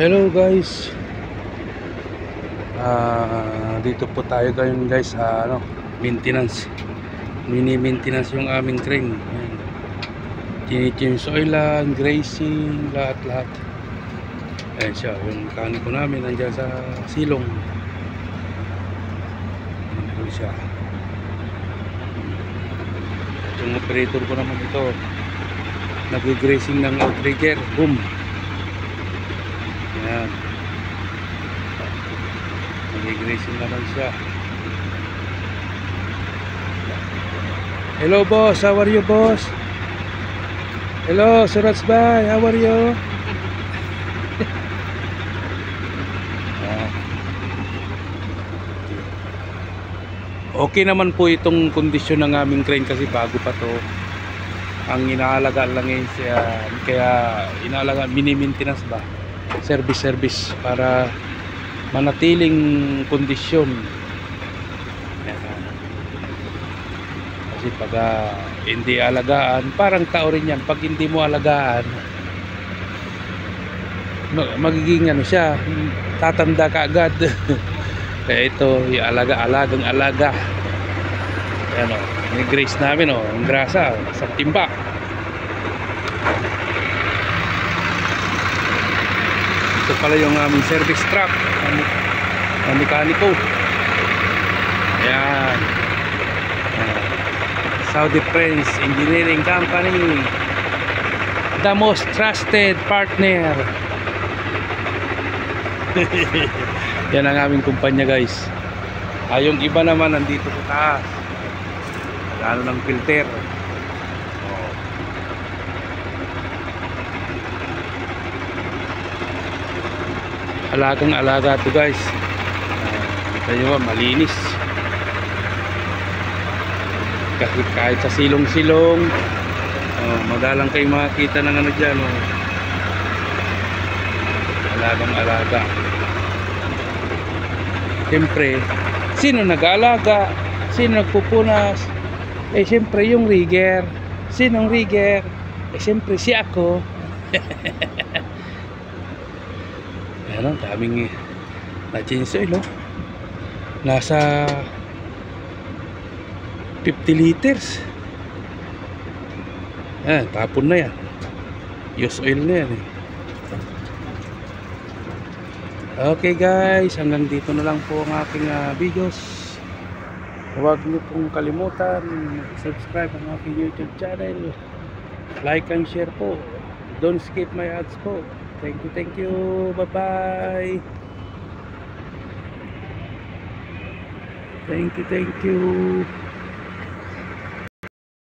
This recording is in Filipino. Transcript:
Hello guys. Dito po tayo ngayon guys sa maintenance. Mini maintenance yung aming crane. Tini-change oilan, grazing, lahat-lahat. Ayan siya, yung mekaniko namin nandiyan sa silong. Ayan siya. Yung operator ko naman ito, nag-grazing ng outrigger. Boom. Ayan. Nag-grazing naman siya. Hello boss, how are you boss? Hello Suraj bhai, how are you? Okay naman po itong kondisyon ng aming crane kasi bago pa to. Ang inaalaga lang kaya inaalaga mini-maintenance ba? Service para manatiling kondisyon. Kasi pag hindi alagaan, parang tao rin yan. Pag hindi mo alagaan, magiging siya, tatanda ka agad. Kaya ito, alagang alaga. Ayan o, may grace namin o, ang grasa, sa timba. Ito pala yung aming service truck, ang mekaniko. Ayan. Saudi Prince Engineering Company, the most trusted partner. Yan ang aming kumpanya guys. Yung iba naman nandito sa taas, lalo ng filter. Alagang alaga to guys. Kita nyo ba, malinis. Kahit sa silong-silong, madalang kayo makakita ng dyan. Alagang alaga. Siyempre, sino nag-aalaga? Sino nagpupunas? Siyempre yung rigger. Sinong rigger? Siyempre si ako. Ayan, daming na-change oil, nasa 50 liters. Ayan, tapon na yan. Use oil na yan Okay guys, hanggang dito na lang po ang aking videos. Huwag niyo pong kalimutan subscribe ang aking YouTube channel, like and share po, don't skip my ads po. Thank you, bye bye. Thank you.